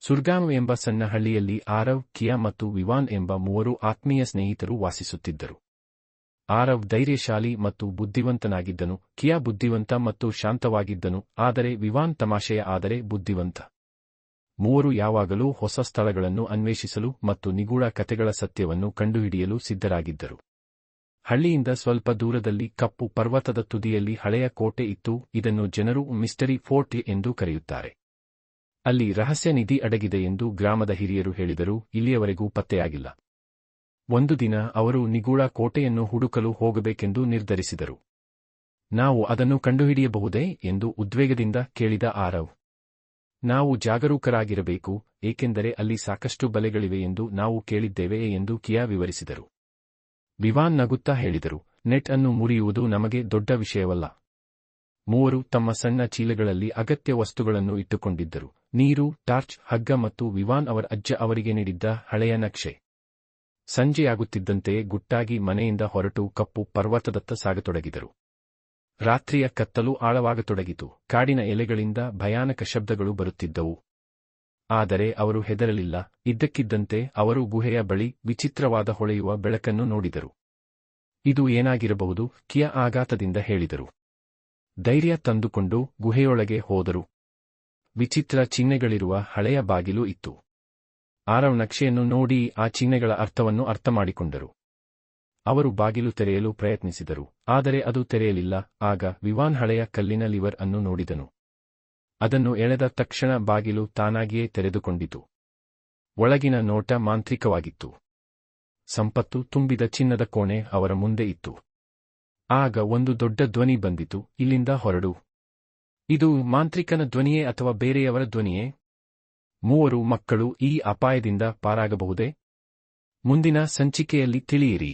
ಸುರ್ಗಾಮ್ ಎಂಬ ಸಣ್ಣ ಹಳ್ಳಿಯಲ್ಲಿ ಆರವ್, ಕಿಯಾ ಮತ್ತು ವಿವಾನ್ ಎಂಬ ಮೂವರು ಆತ್ಮೀಯ ಸ್ನೇಹಿತರು ವಾಸಿಸುತ್ತಿದ್ದರು. ಆರವ್ ಧೈರ್ಯಶಾಲಿ ಮತ್ತು ಬುದ್ಧಿವಂತನಾಗಿದ್ದನು, ಕಿಯಾ ಬುದ್ಧಿವಂತ ಮತ್ತು ಶಾಂತವಾಗಿದ್ದನು, ಆದರೆ ವಿವಾನ್ ತಮಾಷೆಯ ಆದರೆ ಬುದ್ಧಿವಂತ. ಮೂವರು ಯಾವಾಗಲೂ ಹೊಸ ಸ್ಥಳಗಳನ್ನು ಅನ್ವೇಷಿಸಲು ಮತ್ತು ನಿಗೂಢ ಕಥೆಗಳ ಸತ್ಯವನ್ನು ಕಂಡುಹಿಡಿಯಲು ಸಿದ್ಧರಾಗಿದ್ದರು. ಹಳ್ಳಿಯಿಂದ ಸ್ವಲ್ಪ ದೂರದಲ್ಲಿ ಕಪ್ಪು ಪರ್ವತದ ತುದಿಯಲ್ಲಿ ಹಳೆಯ ಕೋಟೆ ಇತ್ತು. ಇದನ್ನು ಜನರು ಮಿಸ್ಟರಿ ಫೋರ್ಟ್ ಎಂದು ಕರೆಯುತ್ತಾರೆ. ಅಲ್ಲಿ ರಹಸ್ಯ ನಿಧಿ ಅಡಗಿದೆ ಎಂದು ಗ್ರಾಮದ ಹಿರಿಯರು ಹೇಳಿದರೂ ಇಲ್ಲಿಯವರೆಗೂ ಪತ್ತೆಯಾಗಿಲ್ಲ. ಒಂದು ದಿನ ಅವರು ನಿಗೂಢ ಕೋಟೆಯನ್ನು ಹುಡುಕಲು ಹೋಗಬೇಕೆಂದು ನಿರ್ಧರಿಸಿದರು. ನಾವು ಅದನ್ನು ಕಂಡುಹಿಡಿಯಬಹುದೇ ಎಂದು ಉದ್ವೇಗದಿಂದ ಕೇಳಿದ ಆರವ್. ನಾವು ಜಾಗರೂಕರಾಗಿರಬೇಕು, ಏಕೆಂದರೆ ಅಲ್ಲಿ ಸಾಕಷ್ಟು ಬಲೆಗಳಿವೆ ಎಂದು ನಾವು ಕೇಳಿದ್ದೇವೆ ಎಂದು ಕಿಯಾ ವಿವರಿಸಿದರು. ವಿವಾನ್ ನಗುತ್ತಾ ಹೇಳಿದರು, ನೆಟ್ ಅನ್ನು ಮುರಿಯುವುದು ನಮಗೆ ದೊಡ್ಡ ವಿಷಯವಲ್ಲ. ಮೂವರು ತಮ್ಮ ಸಣ್ಣ ಚೀಲಗಳಲ್ಲಿ ಅಗತ್ಯ ವಸ್ತುಗಳನ್ನು ಇಟ್ಟುಕೊಂಡಿದ್ದರು: ನೀರು, ಟಾರ್ಚ್, ಹಗ್ಗ ಮತ್ತು ವಿವಾನ್ ಅವರ ಅಜ್ಜ ಅವರಿಗೆ ನೀಡಿದ್ದ ಹಳೆಯ ನಕ್ಷೆ. ಸಂಜೆಯಾಗುತ್ತಿದ್ದಂತೆಯೇ ಗುಟ್ಟಾಗಿ ಮನೆಯಿಂದ ಹೊರಟು ಕಪ್ಪು ಪರ್ವತದತ್ತ ಸಾಗತೊಡಗಿದರು. ರಾತ್ರಿಯ ಕತ್ತಲು ಆಳವಾಗತೊಡಗಿತು. ಕಾಡಿನ ಎಲೆಗಳಿಂದ ಭಯಾನಕ ಶಬ್ದಗಳು ಬರುತ್ತಿದ್ದವು. ಆದರೆ ಅವರು ಹೆದರಲಿಲ್ಲ. ಇದ್ದಕ್ಕಿದ್ದಂತೆ ಅವರು ಗುಹೆಯ ಬಳಿ ವಿಚಿತ್ರವಾದ ಹೊಳೆಯುವ ಬೆಳಕನ್ನು ನೋಡಿದರು. ಇದು ಏನಾಗಿರಬಹುದು? ಕಿಯಾ ಆಘಾತದಿಂದ ಹೇಳಿದರು. ಧೈರ್ಯ ತಂದುಕೊಂಡು ಗುಹೆಯೊಳಗೆ ಹೋದರು. ವಿಚಿತ್ರ ಚಿಹ್ನೆಗಳಿರುವ ಹಳೆಯ ಬಾಗಿಲು ಇತ್ತು. ಆರವ್ ನಕ್ಷೆಯನ್ನು ನೋಡಿ ಆ ಚಿಹ್ನೆಗಳ ಅರ್ಥವನ್ನು ಅರ್ಥಮಾಡಿಕೊಂಡರು. ಅವರು ಬಾಗಿಲು ತೆರೆಯಲು ಪ್ರಯತ್ನಿಸಿದರು, ಆದರೆ ಅದು ತೆರೆಯಲಿಲ್ಲ. ಆಗ ವಿವಾನ್ ಹಳೆಯ ಕಲ್ಲಿನ ಲಿವರ್ ಅನ್ನು ನೋಡಿದನು. ಅದನ್ನು ಎಳೆದ ತಕ್ಷಣ ಬಾಗಿಲು ತಾನಾಗಿಯೇ ತೆರೆದುಕೊಂಡಿತು. ಒಳಗಿನ ನೋಟ ಮಾಂತ್ರಿಕವಾಗಿತ್ತು. ಸಂಪತ್ತು ತುಂಬಿದ ಚಿನ್ನದ ಕೋಣೆ ಅವರ ಮುಂದೆ ಇತ್ತು. ಆಗ ಒಂದು ದೊಡ್ಡ ಧ್ವನಿ ಬಂದಿತು, ಇಲ್ಲಿಂದ ಹೊರಡು. ಇದು ಮಾಂತ್ರಿಕನ ಧ್ವನಿಯೇ ಅಥವಾ ಬೇರೆಯವರ ಧ್ವನಿಯೇ? ಮೂವರು ಮಕ್ಕಳು ಈ ಅಪಾಯದಿಂದ ಪಾರಾಗಬಹುದೇ? ಮುಂದಿನ ಸಂಚಿಕೆಯಲ್ಲಿ ತಿಳಿಯಿರಿ.